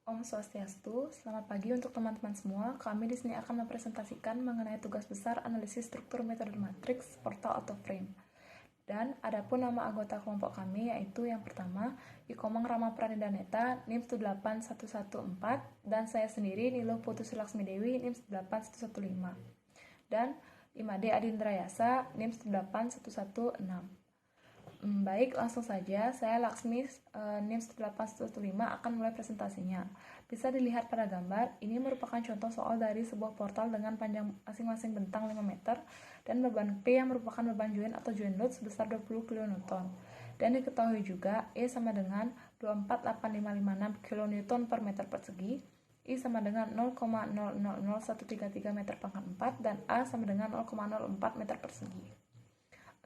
Om Swastiastu, selamat pagi untuk teman-teman semua. Kami di sini akan mempresentasikan mengenai tugas besar analisis struktur metode matriks portal AutoFrame. Dan adapun nama anggota kelompok kami yaitu yang pertama Ikomang Rama Pranidhaneta NIM 18114 dan saya sendiri Nilo Putu Sulaksmi Dewi NIM 18115 dan Imade Adindrayasa NIM 18116. Baik, langsung saja. Saya Laksmi NIM 18115 akan mulai presentasinya. Bisa dilihat pada gambar, ini merupakan contoh soal dari sebuah portal dengan panjang masing-masing bentang 5 meter dan beban P yang merupakan beban join atau join load sebesar 20 kN. Dan diketahui juga E sama dengan 248556 kN per meter persegi, I sama dengan 0,000133 meter pangkat 4 dan A sama dengan 0,04 meter persegi.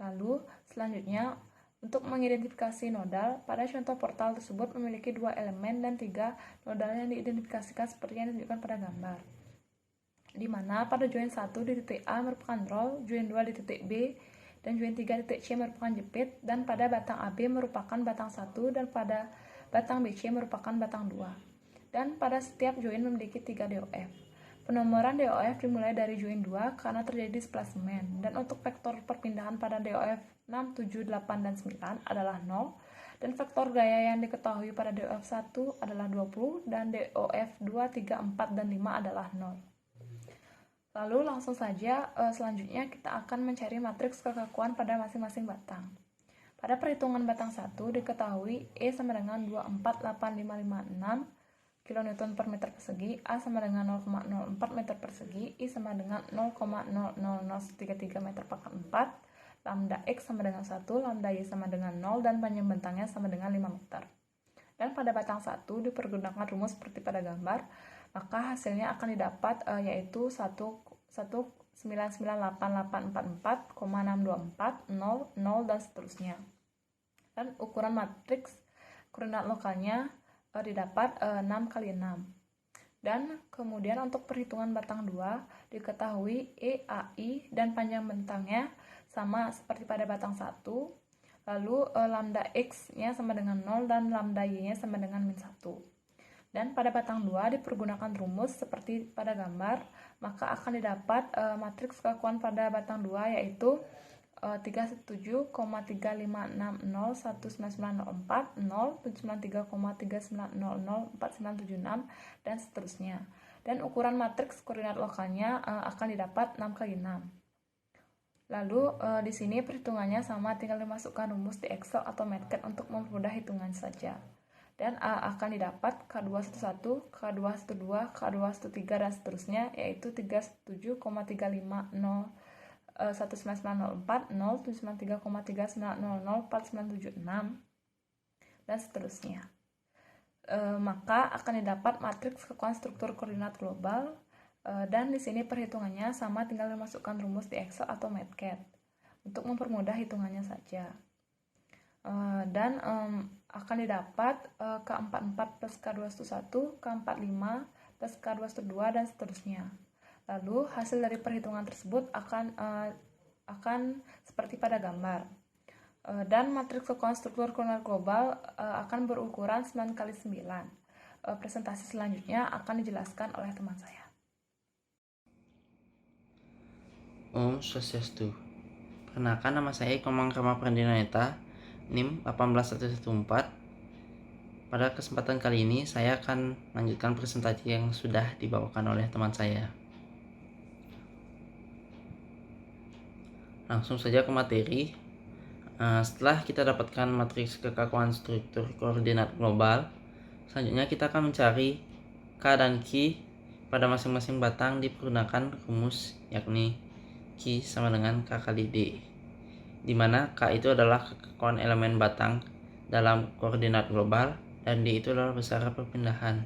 Lalu selanjutnya untuk mengidentifikasi nodal, pada contoh portal tersebut memiliki 2 elemen dan 3 nodal yang diidentifikasikan seperti yang ditunjukkan pada gambar. Di mana pada join 1 di titik A merupakan roll, join 2 di titik B, dan join 3 di titik C merupakan jepit, dan pada batang AB merupakan batang 1, dan pada batang BC merupakan batang 2. Dan pada setiap join memiliki 3 DOF. Penomoran DOF dimulai dari join 2 karena terjadi displacement, dan untuk vektor perpindahan pada DOF 6, 7, 8, dan 9 adalah 0, dan vektor gaya yang diketahui pada DOF 1 adalah 20, dan DOF 2, 3, 4, dan 5 adalah 0. Lalu langsung saja selanjutnya kita akan mencari matriks kekakuan pada masing-masing batang. Pada perhitungan batang 1 diketahui E sama dengan 248556 kN per meter persegi, A sama dengan 0,04 meter persegi, I sama dengan 0,00033 meter pangkat 4, lambda X sama dengan 1, lambda Y sama dengan 0, dan panjang bentangnya sama dengan 5 meter. Dan pada batang 1 dipergunakan rumus seperti pada gambar, maka hasilnya akan didapat yaitu 1,99844,624, 0, 0, dan seterusnya. Dan ukuran matriks koordinat lokalnya didapat 6 kali 6. Dan kemudian untuk perhitungan batang 2 diketahui EAI dan panjang bentangnya sama seperti pada batang 1. Lalu lambda X-nya sama dengan 0 dan lambda Y-nya sama dengan min 1. Dan pada batang 2 dipergunakan rumus seperti pada gambar, maka akan didapat matriks kekakuan pada batang 2 yaitu 37,35601990 793,39004976 dan seterusnya. Dan ukuran matriks koordinat lokalnya akan didapat 6 kali 6. Lalu di sini perhitungannya sama, tinggal dimasukkan rumus di Excel atau MATLAB untuk mempermudah hitungan saja. Dan akan didapat K211, K212, K213 dan seterusnya, yaitu 37,3501990 793,39004976 dan seterusnya. Maka akan didapat matriks kekakuan struktur koordinat global, dan di sini perhitungannya sama, tinggal dimasukkan rumus di Excel atau MATLAB untuk mempermudah hitungannya saja. Dan akan didapat K44 plus K211, K45 plus K212 dan seterusnya. Lalu hasil dari perhitungan tersebut akan seperti pada gambar. Dan matriks kekakuan struktur koordinat global akan berukuran 9 kali 9. Presentasi selanjutnya akan dijelaskan oleh teman saya. Om Swastiastu. Perkenalkan, nama saya Ikomang Rama Pranidhaneta NIM 18114. Pada kesempatan kali ini saya akan melanjutkan presentasi yang sudah dibawakan oleh teman saya. Langsung saja ke materi. Setelah kita dapatkan matriks kekakuan struktur koordinat global, selanjutnya kita akan mencari K dan Q pada masing-masing batang dipergunakan rumus, yakni Q sama dengan K kali D, di mana K itu adalah kekakuan elemen batang dalam koordinat global dan D itu adalah besar perpindahan.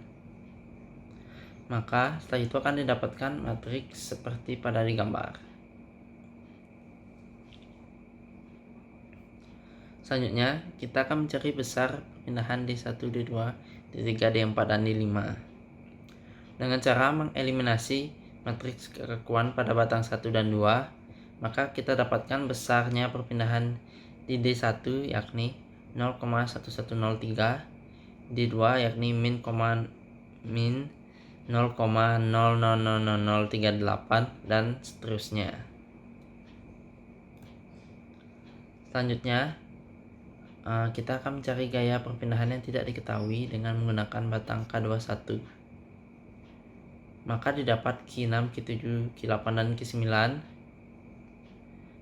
Maka setelah itu akan didapatkan matriks seperti pada di gambar. Selanjutnya kita akan mencari besar perpindahan D1, D2, D3, D4, dan D5 dengan cara mengeliminasi matriks kekakuan pada batang 1 dan 2. Maka kita dapatkan besarnya perpindahan di D1 yakni 0,1103, D2 yakni min min 0,000038 dan seterusnya. Selanjutnya kita akan mencari gaya perpindahan yang tidak diketahui dengan menggunakan batang K21. Maka didapat Q6, Q7, Q8, dan Q9.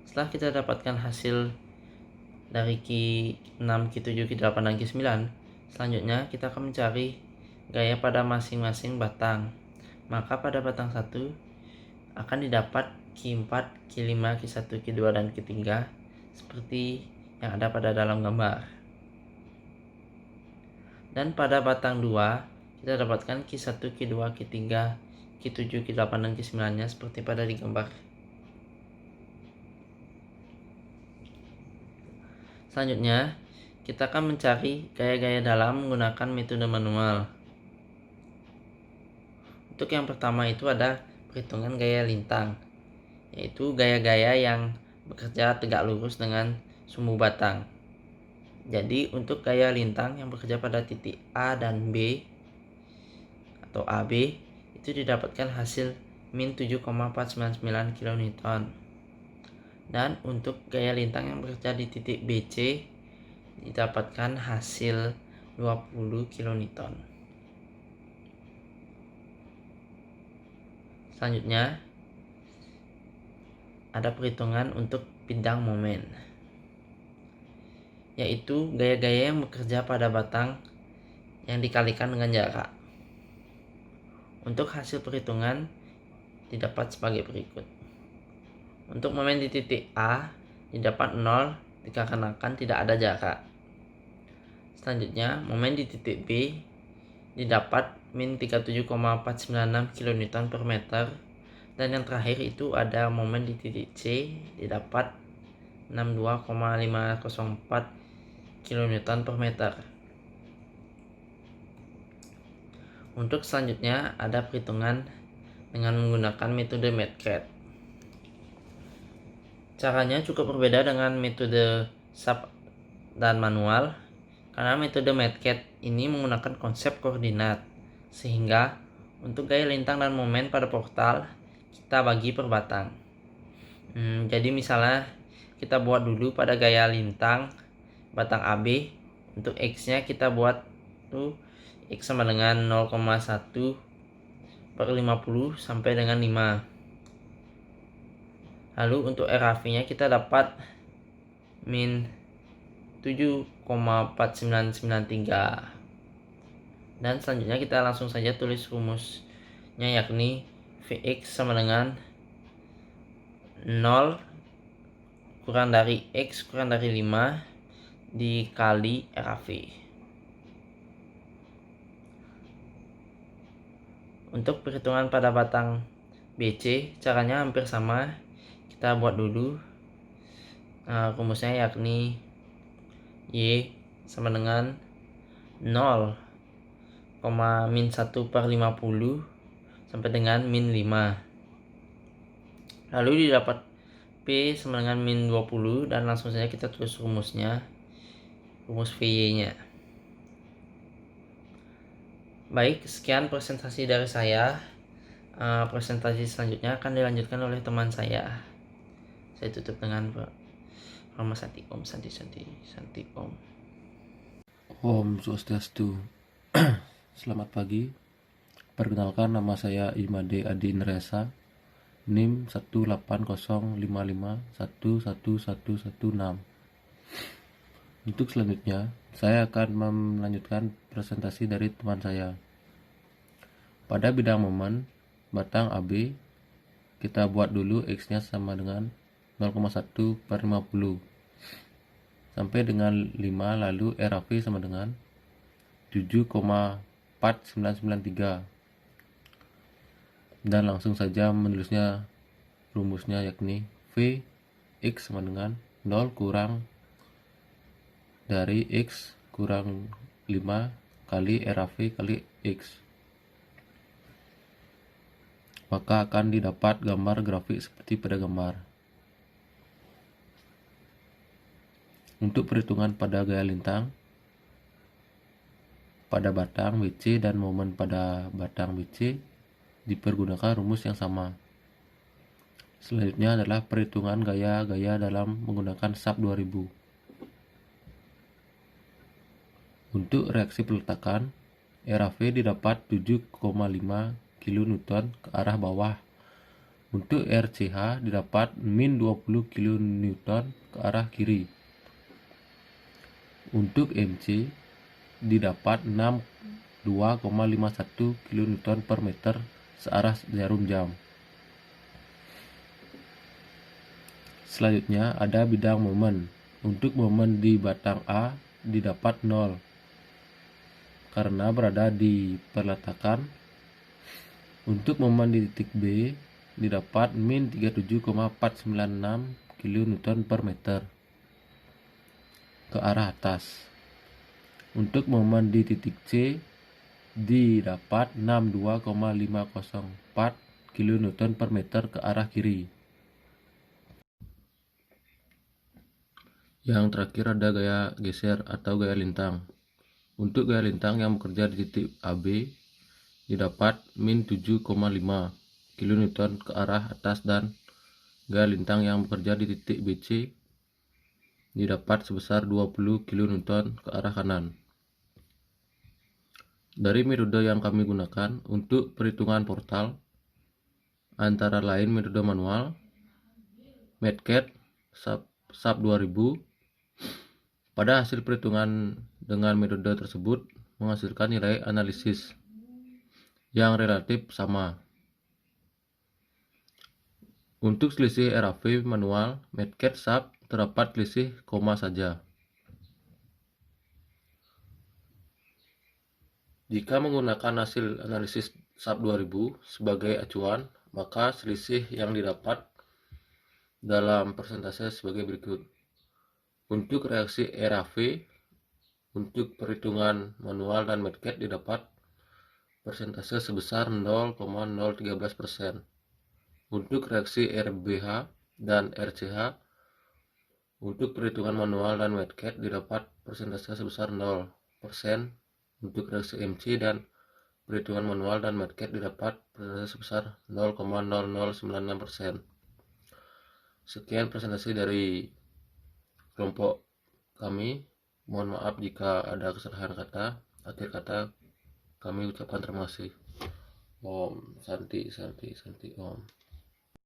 Setelah kita dapatkan hasil dari Q6, Q7, Q8, dan Q9, selanjutnya kita akan mencari gaya pada masing-masing batang. Maka pada batang 1 akan didapat Q4, Q5, Q1, Q2, dan Q3 seperti yang ada pada dalam gambar. Dan pada batang 2 kita dapatkan Q1, Q2, Q3, Q7, Q8, dan Q9 nya seperti pada di gambar. Selanjutnya kita akan mencari gaya-gaya dalam menggunakan metode manual. Untuk yang pertama itu ada perhitungan gaya lintang, yaitu gaya-gaya yang bekerja tegak lurus dengan sumbu batang. Jadi untuk gaya lintang yang bekerja pada titik A dan B atau AB itu didapatkan hasil min 7,499 kN. Dan untuk gaya lintang yang bekerja di titik BC didapatkan hasil 20 kN. Selanjutnya ada perhitungan untuk bidang momen, yaitu gaya-gaya yang bekerja pada batang yang dikalikan dengan jarak. Untuk hasil perhitungan didapat sebagai berikut. Untuk momen di titik A didapat 0 dikarenakan tidak ada jarak. Selanjutnya momen di titik B didapat min 37,496 kN per meter. Dan yang terakhir itu ada momen di titik C didapat 62,504 kN per meter. Untuk selanjutnya ada perhitungan dengan menggunakan metode MATCAD. Caranya cukup berbeda dengan metode SAP dan manual, karena metode MATCAD ini menggunakan konsep koordinat, sehingga untuk gaya lintang dan momen pada portal kita bagi per batang. Jadi misalnya kita buat dulu pada gaya lintang batang AB. Untuk X nya kita buat tuh X sama dengan 0,1 per 50 sampai dengan 5. Lalu untuk RAV nya kita dapat min 7,4993. Dan selanjutnya kita langsung saja tulis rumusnya, yakni Vx sama dengan 0 kurang dari X kurang dari 5 dikali RAV. Untuk perhitungan pada batang BC caranya hampir sama. Kita buat dulu rumusnya, yakni Y sama dengan 0, min 1 per 50 sampai dengan min 5. Lalu didapat P sama dengan min 20, dan langsung saja kita tulis rumusnya, rumus VY nya. Baik, sekian presentasi dari saya. Presentasi selanjutnya akan dilanjutkan oleh teman saya. Saya tutup dengan Rama Santi Om, Santi Om. Om Swastiastu. Selamat pagi. Perkenalkan, nama saya Imade Adi Neresa, NIM 18055111116. Untuk selanjutnya, saya akan melanjutkan presentasi dari teman saya. Pada bidang momen batang AB, kita buat dulu X-nya sama dengan 0,1 per 50 sampai dengan 5, lalu RAV sama dengan 7,4993. Dan langsung saja menulisnya rumusnya, yakni V X sama dengan 0 kurang dari X kurang 5 kali RAV kali X. Maka akan didapat gambar grafik seperti pada gambar. Untuk perhitungan pada gaya lintang, pada batang BC dan momen pada batang BC dipergunakan rumus yang sama. Selanjutnya adalah perhitungan gaya-gaya dalam menggunakan SAP 2000. Untuk reaksi peletakan, RAV didapat 7,5 kN ke arah bawah. Untuk RCH didapat min 20 kN ke arah kiri. Untuk MC didapat 2,51 kN per meter searah jarum jam. Selanjutnya ada bidang momen. Untuk momen di batang A didapat 0 karena berada di peletakan. Untuk momen di titik B didapat min 37,496 kN per meter ke arah atas. Untuk momen di titik C didapat 62,504 kN per meter ke arah kiri. Yang terakhir ada gaya geser atau gaya lintang. Untuk gaya lintang yang bekerja di titik AB didapat min 7,5 kN ke arah atas, dan gaya lintang yang bekerja di titik BC didapat sebesar 20 kN ke arah kanan. Dari metode yang kami gunakan untuk perhitungan portal antara lain metode manual, MATCAD, SAP 2000. Pada hasil perhitungan dengan metode tersebut menghasilkan nilai analisis yang relatif sama. Untuk selisih RAV manual, MATCAD, SAP terdapat selisih koma saja. Jika menggunakan hasil analisis SAP 2000 sebagai acuan, maka selisih yang didapat dalam persentase sebagai berikut. Untuk reaksi RAV, untuk perhitungan manual dan MATCAD didapat persentase sebesar 0,013%. Untuk reaksi RBH dan RCH, untuk perhitungan manual dan MATCAD didapat persentase sebesar 0%. Untuk reaksi MC dan perhitungan manual dan MATCAD didapat persentase sebesar 0,0096%. Sekian presentasi dari kelompok kami. Mohon maaf jika ada kesalahan kata. Akhir kata kami ucapkan terima kasih. Om Santi Santi Santi Om.